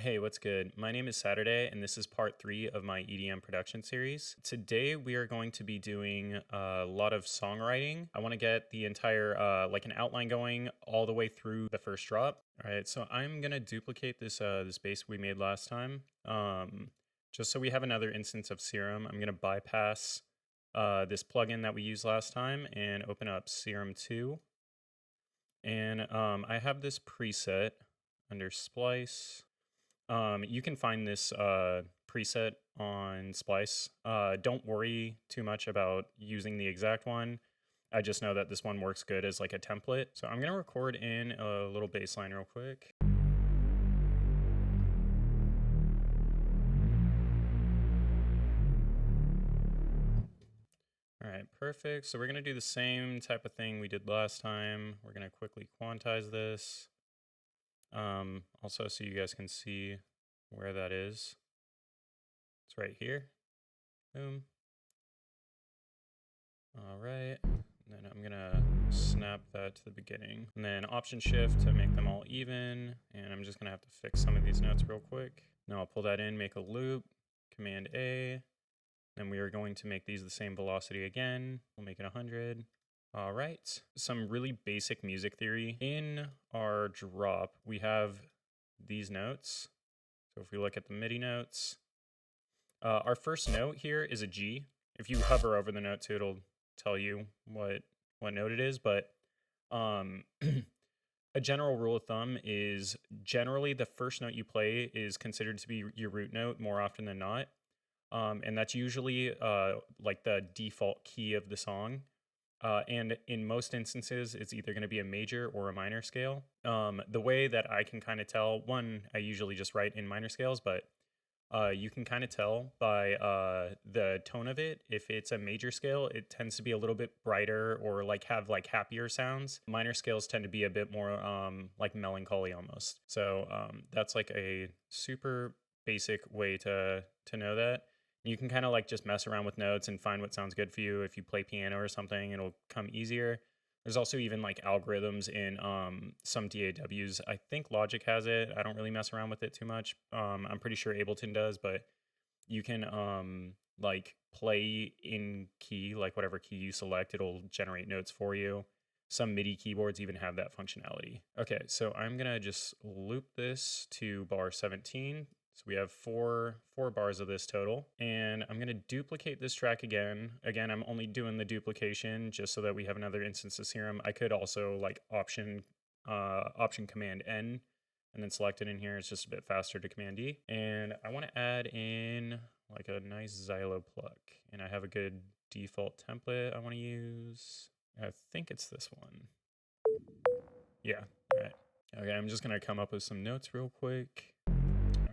Hey, what's good? My name is SATURDAE, and this is part 3 of my EDM production series. Today, we are going to be doing a lot of songwriting. I want to get the entire, like an outline going all the way through the first drop. All right, so I'm going to duplicate this bass we made last time. Just so we have another instance of Serum, I'm going to bypass this plugin that we used last time and open up Serum 2. And I have this preset under Splice. You can find this preset on Splice. Don't worry too much about using the exact one. I just know that this one works good as like a template. So I'm gonna record in a little bass line real quick. All right, perfect. So we're gonna do the same type of thing we did last time. We're gonna quickly quantize this. Also, so you guys can see where that is. It's right here. Boom. All right. And then I'm gonna snap that to the beginning. And then Option Shift to make them all even. And I'm just gonna have to fix some of these notes real quick. Now I'll pull that in, make a loop, Command A. And we are going to make these the same velocity again. We'll make it 100. All right, some really basic music theory. In our drop, we have these notes. So if we look at the MIDI notes, our first note here is a G. If you hover over the note too, it'll tell you what note it is. But a general rule of thumb is generally the first note you play is considered to be your root note more often than not. And that's usually like the default key of the song. And in most instances, it's either going to be a major or a minor scale. The way that I can kind of tell, one, I usually just write in minor scales, but you can kind of tell by the tone of it. If it's a major scale, it tends to be a little bit brighter or like have like happier sounds. Minor scales tend to be a bit more like melancholy almost. So that's like a super basic way to know that. You can kind of like just mess around with notes and find what sounds good for you. If you play piano or something, it'll come easier. There's also even like algorithms in some DAWs. I think Logic has it. I don't really mess around with it too much. I'm pretty sure Ableton does, but you can like play in key, like whatever key you select, it'll generate notes for you. Some MIDI keyboards even have that functionality. Okay, so I'm gonna just loop this to bar 17. So we have four bars of this total, and I'm gonna duplicate this track again. Again, I'm only doing the duplication just so that we have another instance of Serum. I could also like option Command N and then select it in here. It's just a bit faster to Command D. And I wanna add in like a nice xylo pluck, and I have a good default template I wanna use. I think it's this one. Yeah, all right. Okay, I'm just gonna come up with some notes real quick.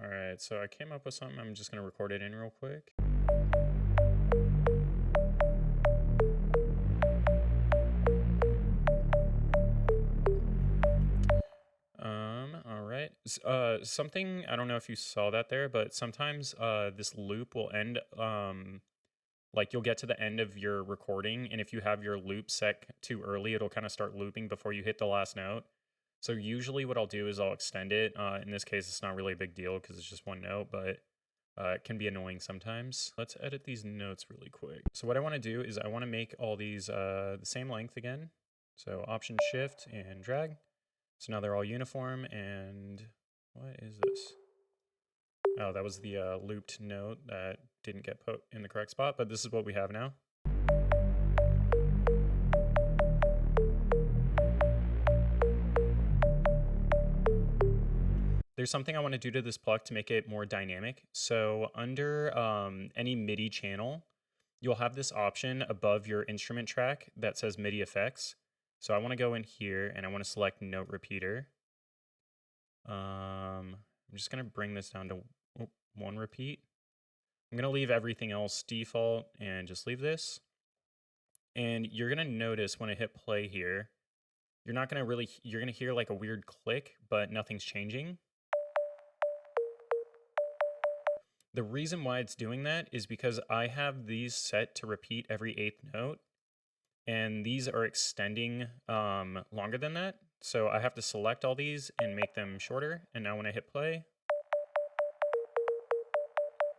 All right, so I came up with something. I'm just gonna record it in real quick. All right. Something, I don't know if you saw that there, but sometimes this loop will end, like you'll get to the end of your recording, and if you have your loop set too early, it'll kind of start looping before you hit the last note. So usually what I'll do is I'll extend it. In this case, it's not really a big deal because it's just one note, but it can be annoying sometimes. Let's edit these notes really quick. So what I want to do is I want to make all these the same length again. So Option Shift and drag. So now they're all uniform. And what is this? Oh, that was the looped note that didn't get put in the correct spot, but this is what we have now. There's something I want to do to this pluck to make it more dynamic. So under any MIDI channel, you'll have this option above your instrument track that says MIDI effects. So I want to go in here and I want to select note repeater. I'm just going to bring this down to one repeat. I'm going to leave everything else default and just leave this. And you're going to notice when I hit play here, you're going to hear like a weird click, but nothing's changing. The reason why it's doing that is because I have these set to repeat every 8th note, and these are extending longer than that. So I have to select all these and make them shorter. And now when I hit play,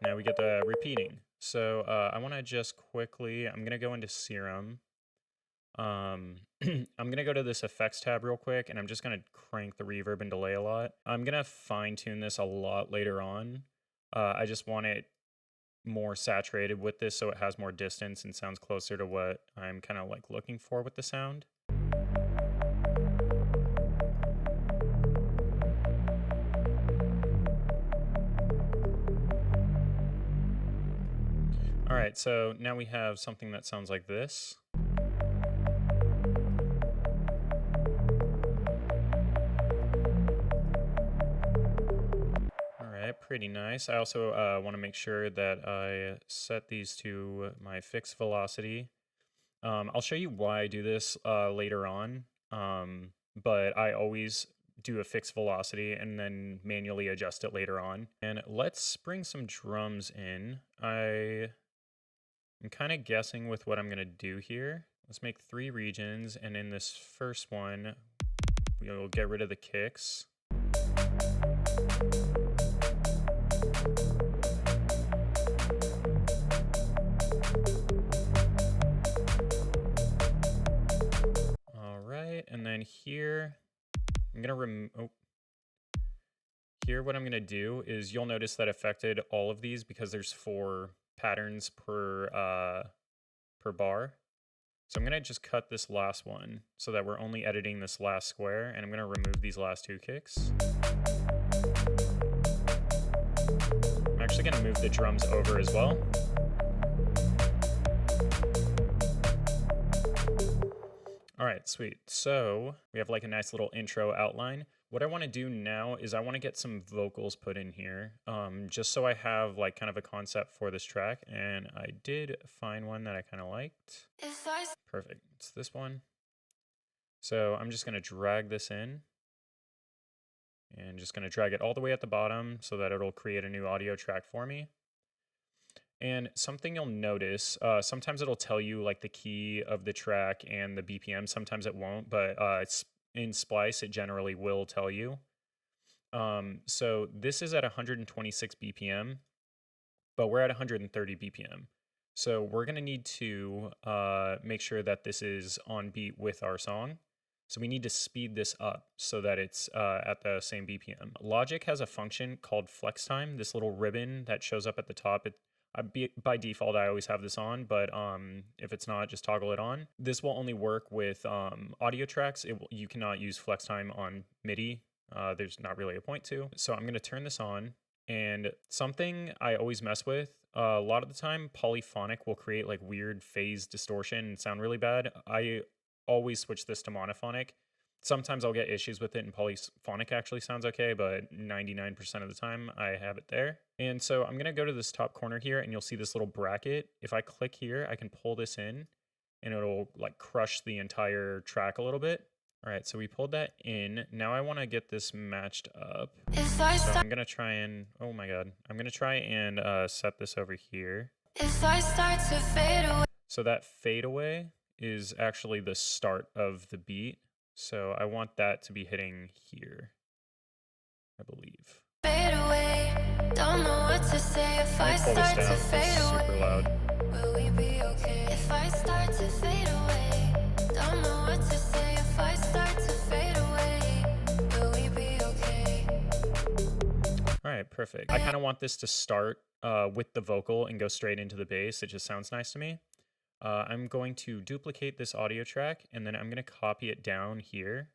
Now we get the repeating. So I want to just quickly, I'm going to go into Serum. I'm going to go to this effects tab real quick, and I'm just going to crank the reverb and delay a lot. I'm going to fine tune this a lot later on. I just want it more saturated with this so it has more distance and sounds closer to what I'm kind of like looking for with the sound. All right, so now we have something that sounds like this. Pretty nice. I also want to make sure that I set these to my fixed velocity. I'll show you why I do this later on, but I always do a fixed velocity and then manually adjust it later on. And let's bring some drums in. I'm kind of guessing with what I'm going to do here. Let's make 3 regions, and in this first one, we'll get rid of the kicks. All right, and then here, I'm gonna here what I'm gonna do is you'll notice that affected all of these because there's 4 patterns per bar. So I'm gonna just cut this last one so that we're only editing this last square, and I'm gonna remove these last 2 kicks. I'm actually gonna move the drums over as well. All right, sweet. So we have like a nice little intro outline. What I want to do now is I want to get some vocals put in here, just so I have like kind of a concept for this track. And I did find one that I kind of liked. Perfect. It's this one. So I'm just going to drag this in and just going to drag it all the way at the bottom so that it'll create a new audio track for me. And something you'll notice, sometimes it'll tell you like the key of the track and the BPM. Sometimes it won't, but it's in Splice, it generally will tell you. So this is at 126 BPM, but we're at 130 BPM. So we're going to need to make sure that this is on beat with our song. So we need to speed this up so that it's at the same BPM. Logic has a function called flex time, this little ribbon that shows up at the top. By default, I always have this on, but if it's not, just toggle it on. This will only work with audio tracks. You cannot use flex time on MIDI. There's not really a point to. So I'm going to turn this on. And something I always mess with, a lot of the time, polyphonic will create like weird phase distortion and sound really bad. I always switch this to monophonic. Sometimes I'll get issues with it, and polyphonic actually sounds okay, but 99% of the time I have it there. And so I'm going to go to this top corner here, and you'll see this little bracket. If I click here, I can pull this in, and it'll like crush the entire track a little bit. All right, so we pulled that in. Now I want to get this matched up. So I'm going to try and, oh my God, I'm going to try and set this over here. If I start to fade away. So that fade away is actually the start of the beat. So I want that to be hitting here, I believe. Fade away. Don't know what to say if I start to fade away. Super loud. Will we be okay if I start to fade away? Don't know what to say if I start to fade away. Will we be okay? All right, perfect. I kind of want this to start with the vocal and go straight into the bass. It just sounds nice to me. I'm going to duplicate this audio track, and then I'm going to copy it down here.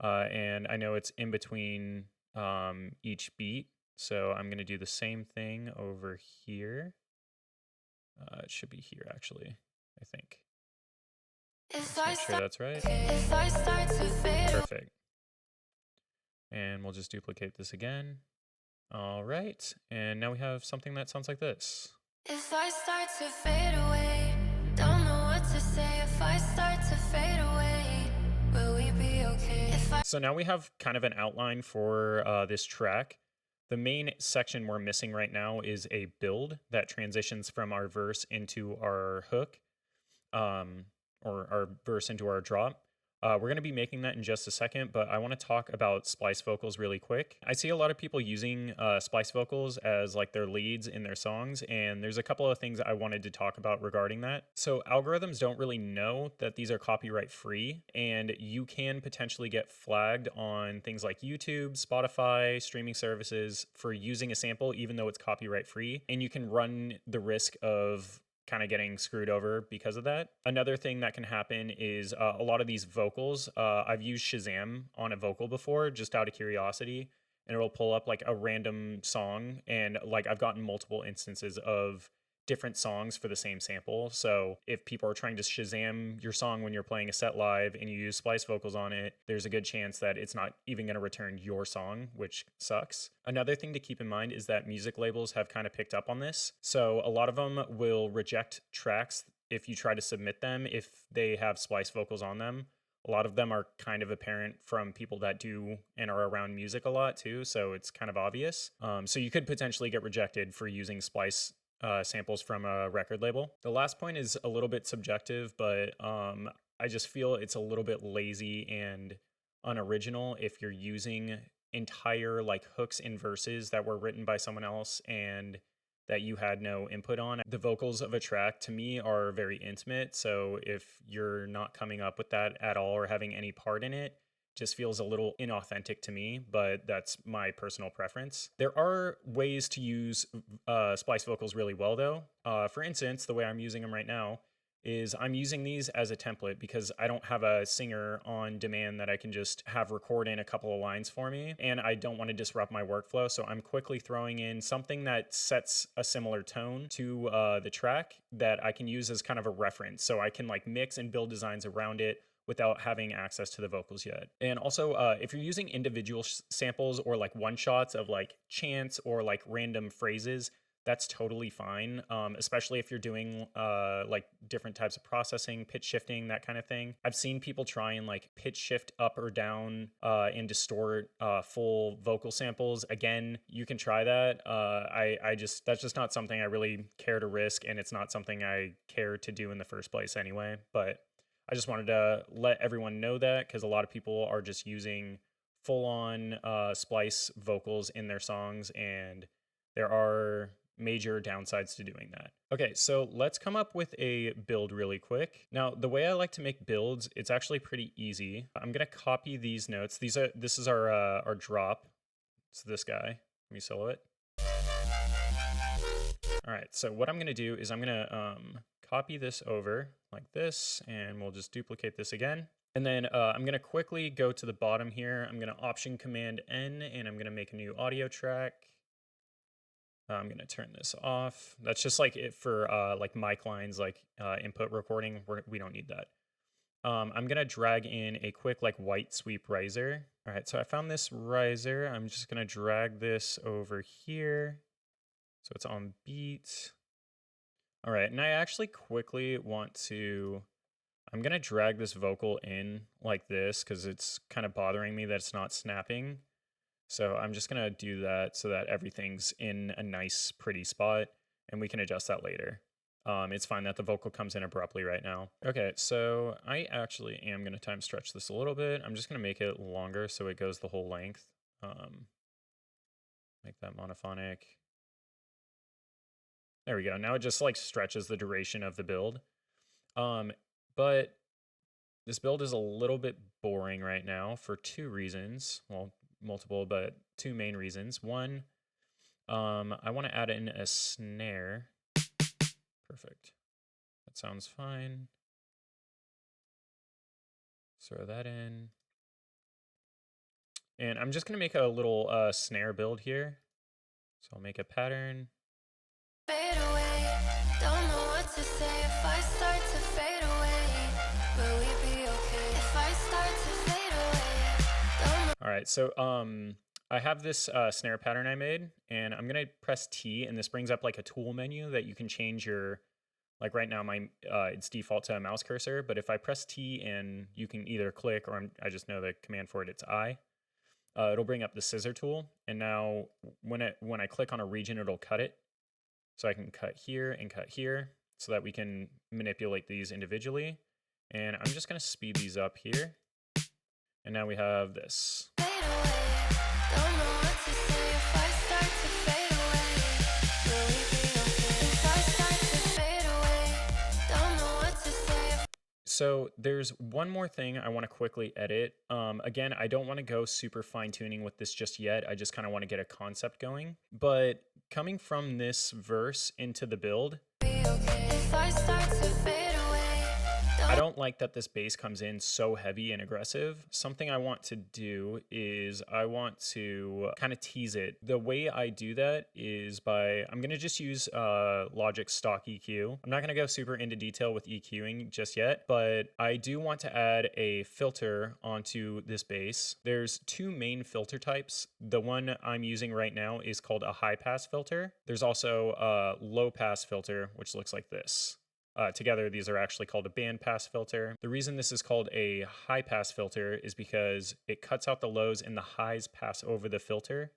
And I know it's in between each beat, so I'm going to do the same thing over here. It should be here, actually, I think. Let's make sure that's right. Perfect. And we'll just duplicate this again. All right, and now we have something that sounds like this. If I start to fade away, don't know what to say if I start to fade away. Will we be okay? So now we have kind of an outline for this track. The main section we're missing right now is a build that transitions from our verse into our hook, or our verse into our drop. We're going to be making that in just a second, but I want to talk about Splice Vocals really quick. I see a lot of people using Splice Vocals as like their leads in their songs, and there's a couple of things I wanted to talk about regarding that. So algorithms don't really know that these are copyright free, and you can potentially get flagged on things like YouTube, Spotify, streaming services for using a sample even though it's copyright free, and you can run the risk of kind of getting screwed over because of that. Another thing that can happen is a lot of these vocals, I've used Shazam on a vocal before just out of curiosity, and it'll pull up like a random song, and like I've gotten multiple instances of different songs for the same sample. So if people are trying to Shazam your song when you're playing a set live and you use Splice Vocals on it, there's a good chance that it's not even going to return your song, which sucks. Another thing to keep in mind is that music labels have kind of picked up on this. So a lot of them will reject tracks if you try to submit them if they have Splice Vocals on them. A lot of them are kind of apparent from people that do and are around music a lot too, so it's kind of obvious. So you could potentially get rejected for using Splice samples from a record label. The last point is a little bit subjective, but I just feel it's a little bit lazy and unoriginal if you're using entire like hooks and verses that were written by someone else and that you had no input on. The vocals of a track to me are very intimate, so if you're not coming up with that at all or having any part in it, just feels a little inauthentic to me, but that's my personal preference. There are ways to use Splice Vocals really well though. For instance, the way I'm using them right now is I'm using these as a template because I don't have a singer on demand that I can just have record in a couple of lines for me, and I don't want to disrupt my workflow, so I'm quickly throwing in something that sets a similar tone to the track that I can use as kind of a reference, so I can like mix and build designs around it without having access to the vocals yet. And also, if you're using individual samples or like one shots of like chants or like random phrases, that's totally fine, especially if you're doing like different types of processing, pitch shifting, that kind of thing. I've seen people try and like pitch shift up or down and distort full vocal samples. Again, you can try that. That's just not something I really care to risk, and it's not something I care to do in the first place anyway. But I just wanted to let everyone know that because a lot of people are just using full-on Splice vocals in their songs, and there are major downsides to doing that. Okay, so let's come up with a build really quick. Now, the way I like to make builds, it's actually pretty easy. I'm gonna copy these notes. This is our drop. It's this guy. Let me solo it. All right, so what I'm gonna do is I'm gonna copy this over like this, and we'll just duplicate this again. And then I'm gonna quickly go to the bottom here. I'm gonna Option Command N, and I'm gonna make a new audio track. I'm gonna turn this off. That's just like it for like mic lines, like input recording. We don't need that. I'm gonna drag in a quick like white sweep riser. All right, so I found this riser. I'm just gonna drag this over here, so it's on beat. All right, and I actually quickly want to, I'm gonna drag this vocal in like this because it's kind of bothering me that it's not snapping. So I'm just gonna do that so that everything's in a nice, pretty spot, and we can adjust that later. It's fine that the vocal comes in abruptly right now. Okay, so I actually am gonna time stretch this a little bit. I'm just gonna make it longer so it goes the whole length. Make that monophonic. There we go. Now it just like stretches the duration of the build. But this build is a little bit boring right now for two reasons. Well, multiple, but two main reasons. One, I want to add in a snare. Perfect. That sounds fine. Throw that in. And I'm just going to make a little snare build here. So I'll make a pattern. Fade away. Don't know what to say if I start to fade away. Will we be okay if I start to fade away? All right, so I have this snare pattern I made, and I'm gonna press T, and this brings up like a tool menu that you can change your, like right now it's default to a mouse cursor, but if I press T and you can either click, or I just know the command for it, it's I, it'll bring up the scissor tool, and now when I click on a region, it'll cut it. So I can cut here and cut here so that we can manipulate these individually. And I'm just gonna speed these up here. And now we have this. Fade away. Don't know what to say if I start to fade away. Will we be okay if I start to fade away? Don't know what to say. So there's one more thing I want to quickly edit. Again, I don't want to go super fine tuning with this just yet. I just kind of want to get a concept going. But coming from this verse into the build, Be okay if I start to fade away. I don't like that this bass comes in so heavy and aggressive. Something I want to do is I want to kind of tease it. The way I do that is I'm going to just use Logic stock EQ. I'm not going to go super into detail with EQing just yet, but I do want to add a filter onto this bass. There's two main filter types. The one I'm using right now is called a high pass filter. There's also a low pass filter, which looks like this. Together, these are actually called a band pass filter. The reason this is called a high pass filter is because it cuts out the lows and the highs pass over the filter.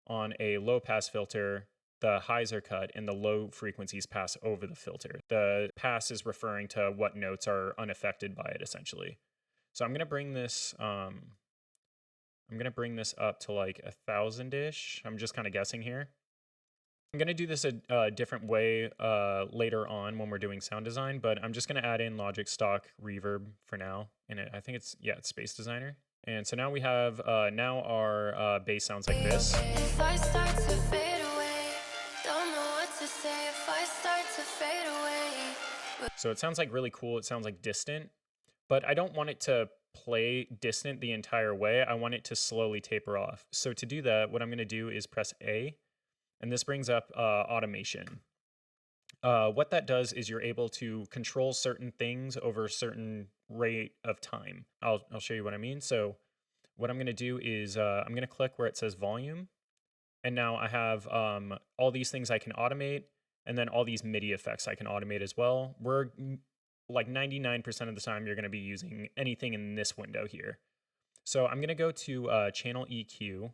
On a low pass filter, the highs are cut and the low frequencies pass over the filter. The pass is referring to what notes are unaffected by it, essentially. So I'm gonna bring this up to like 1,000-ish. I'm just kind of guessing here. I'm going to do this a different way later on when we're doing sound design, but I'm just going to add in Logic stock reverb for now. And I think it's Space Designer. And so now we have, now our bass sounds like this. If I start to fade away, don't know what to say if I start to fade away. So it sounds like really cool. It sounds like distant, but I don't want it to play distant the entire way. I want it to slowly taper off. So to do that, what I'm going to do is press A. And this brings up automation. What that does is you're able to control certain things over a certain rate of time. I'll show you what I mean. So what I'm going to do is I'm going to click where it says volume. And now I have all these things I can automate. And then all these MIDI effects I can automate as well. We're like 99% of the time you're going to be using anything in this window here. So I'm going to go to channel EQ.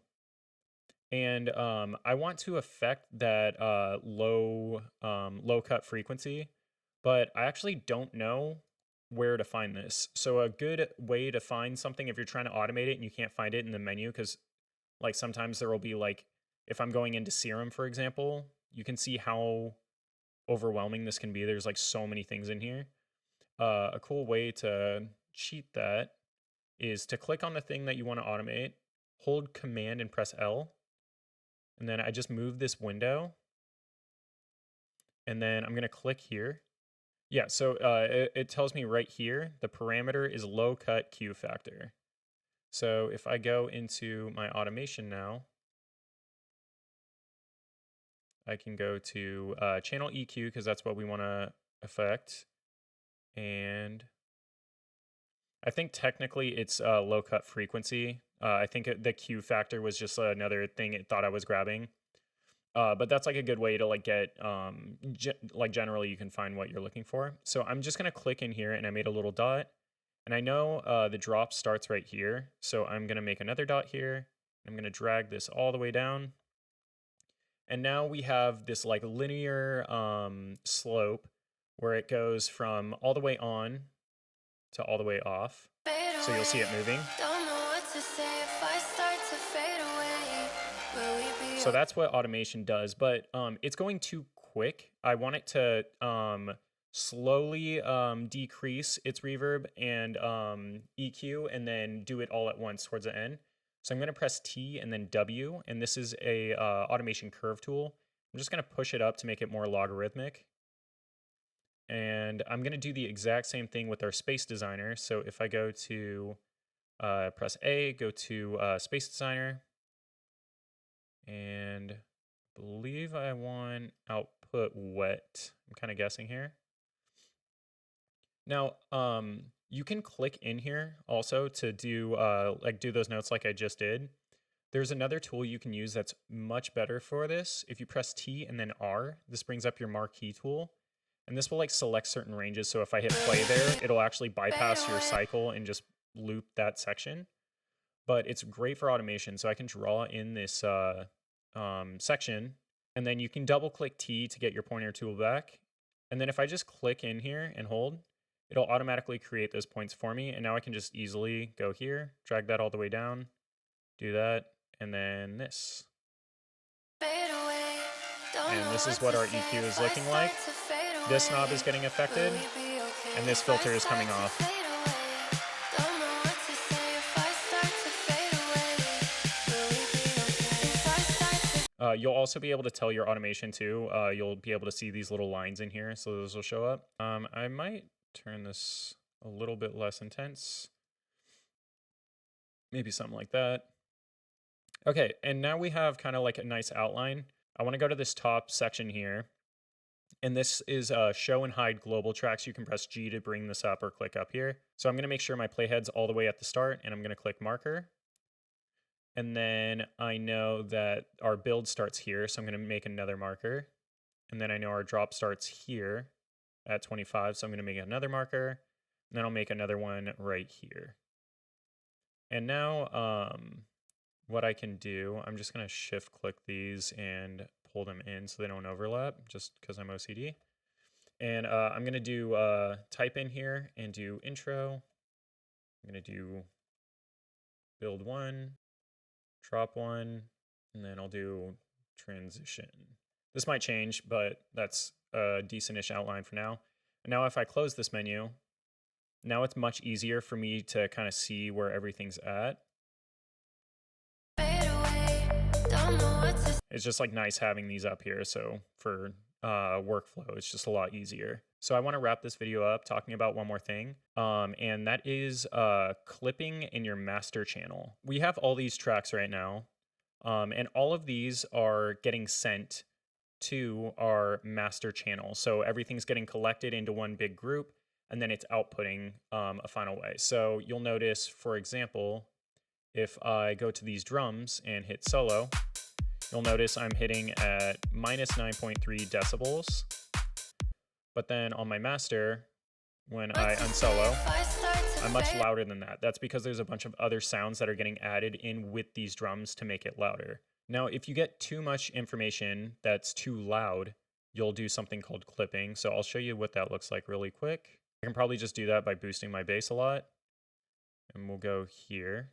And I want to affect that low cut frequency, but I actually don't know where to find this. So a good way to find something if you're trying to automate it and you can't find it in the menu, because like sometimes there will be like, if I'm going into Serum, for example, you can see how overwhelming this can be. There's like so many things in here. A cool way to cheat that is to click on the thing that you want to automate, hold Command and press L. And then I just move this window. And then I'm going to click here. Yeah, so it tells me right here, the parameter is low cut Q factor. So if I go into my automation now, I can go to channel EQ because that's what we want to affect. And I think technically it's low cut frequency. I think the Q factor was just another thing it thought I was grabbing. But that's like a good way to like get, like generally you can find what you're looking for. So I'm just going to click in here and I made a little dot. And I know the drop starts right here. So I'm going to make another dot here. I'm going to drag this all the way down. And now we have this like linear slope where it goes from all the way on to all the way off. So you'll see it moving. So that's what automation does, but it's going too quick. I want it to slowly decrease its reverb and EQ and then do it all at once towards the end. So I'm going to press T and then W, and this is a automation curve tool. I'm just going to push it up to make it more logarithmic. And I'm going to do the exact same thing with our Space Designer. So if I go to press A, go to Space Designer, and I believe I want output wet. I'm kind of guessing here. Now, you can click in here also to do do those notes like I just did. There's another tool you can use that's much better for this. If you press T and then R, this brings up your marquee tool. And this will like select certain ranges. So if I hit play there, it'll actually bypass your cycle and just loop that section. But it's great for automation. So I can draw in this section, and then you can double click T to get your pointer tool back. And then if I just click in here and hold, it'll automatically create those points for me. And now I can just easily go here, drag that all the way down, do that, and then this. And this is what our EQ is looking like. This knob is getting affected, and this filter is coming off. You'll also be able to tell your automation too. You'll be able to see these little lines in here, so those will show up. I might turn this a little bit less intense. Maybe something like that. Okay, and now we have kind of like a nice outline. I want to go to this top section here. And this is show and hide global tracks. You can press G to bring this up or click up here. So I'm going to make sure my playhead's all the way at the start, and I'm going to click marker. And then I know that our build starts here, so I'm going to make another marker. And then I know our drop starts here at 25, so I'm going to make another marker. And then I'll make another one right here. And now what I can do, I'm just going to shift click these and pull them in so they don't overlap, just because I'm OCD. And I'm going to do type in here and do intro. I'm going to do build 1, drop 1, and then I'll do transition. This might change, but that's a decent-ish outline for now. And now if I close this menu, now it's much easier for me to kind of see where everything's at. It's just like nice having these up here. So for workflow, it's just a lot easier. So I want to wrap this video up talking about one more thing. And that is clipping in your master channel. We have all these tracks right now. And all of these are getting sent to our master channel. So everything's getting collected into one big group, and then it's outputting a final way. So you'll notice, for example, if I go to these drums and hit solo, you'll notice I'm hitting at minus 9.3 decibels. But then on my master, when I unsolo, I'm much louder than that. That's because there's a bunch of other sounds that are getting added in with these drums to make it louder. Now, if you get too much information that's too loud, you'll do something called clipping. So I'll show you what that looks like really quick. I can probably just do that by boosting my bass a lot. And we'll go here.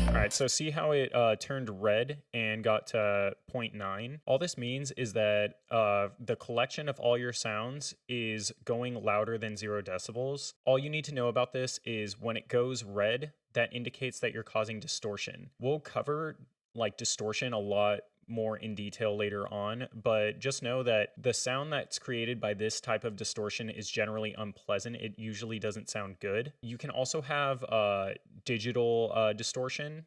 All right, so see how it turned red and got to 0.9? All this means is that the collection of all your sounds is going louder than 0 decibels. All you need to know about this is when it goes red, that indicates that you're causing distortion. We'll cover like distortion a lot more in detail later on, but just know that the sound that's created by this type of distortion is generally unpleasant. It usually doesn't sound good. You can also have digital distortion.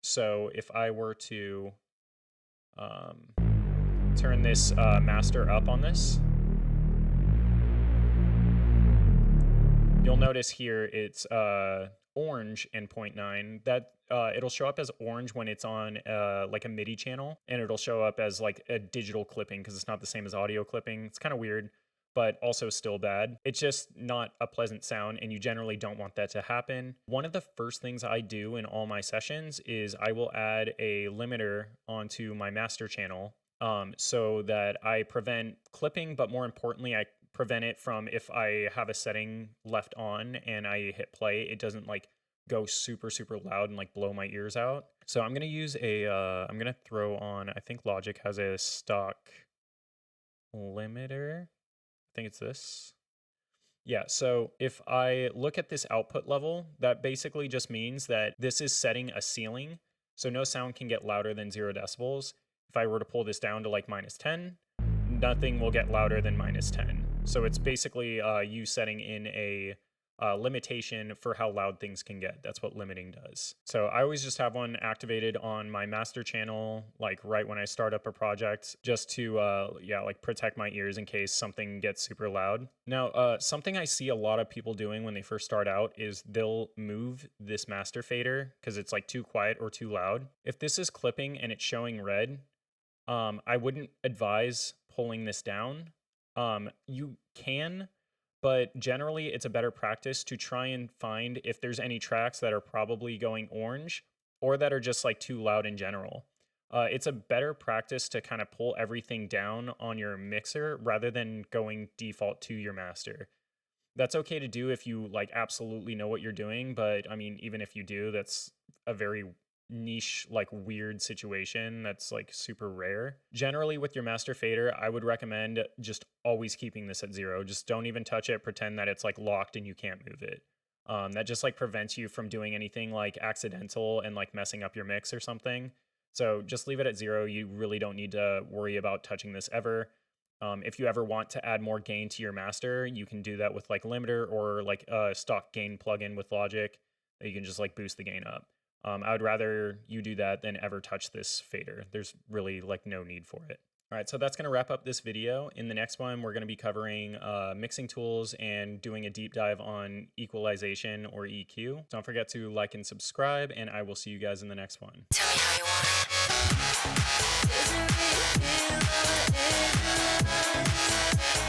So if I were to turn this master up on this, you'll notice here it's orange and 0.9. That it'll show up as orange when it's on like a MIDI channel, and it'll show up as like a digital clipping because it's not the same as audio clipping. It's kind of weird, but also still bad. It's just not a pleasant sound, and you generally don't want that to happen. One of the first things I do in all my sessions is I will add a limiter onto my master channel so that I prevent clipping, but more importantly, I prevent it from, if I have a setting left on and I hit play, it doesn't like go super, super loud and like blow my ears out. So I'm going to use I'm going to throw on, I think Logic has a stock limiter. I think it's this. Yeah, so if I look at this output level, that basically just means that this is setting a ceiling. So no sound can get louder than 0 decibels. If I were to pull this down to like minus 10, nothing will get louder than minus 10. So it's basically you setting in a limitation for how loud things can get. That's what limiting does. So I always just have one activated on my master channel, like right when I start up a project, just to, yeah, like protect my ears in case something gets super loud. Now, something I see a lot of people doing when they first start out is they'll move this master fader because it's like too quiet or too loud. If this is clipping and it's showing red, I wouldn't advise pulling this down. You can, but generally it's a better practice to try and find if there's any tracks that are probably going orange or that are just like too loud in general. It's a better practice to kind of pull everything down on your mixer rather than going default to your master. That's okay to do if you like absolutely know what you're doing, but I mean, even if you do, that's a very niche, like weird situation that's like super rare. Generally with your master fader, I would recommend just always keeping this at 0. Just don't even touch it, pretend that it's like locked and you can't move it. That just like prevents you from doing anything like accidental and like messing up your mix or something. So just leave it at 0. You really don't need to worry about touching this ever. If you ever want to add more gain to your master, you can do that with like limiter or like a stock gain plugin with Logic. You can just like boost the gain up. I would rather you do that than ever touch this fader. There's really like no need for it. All right, so that's going to wrap up this video. In the next one, we're going to be covering mixing tools and doing a deep dive on equalization or EQ. Don't forget to like and subscribe, and I will see you guys in the next one. Tell me how you want it. Does it really feel like it does?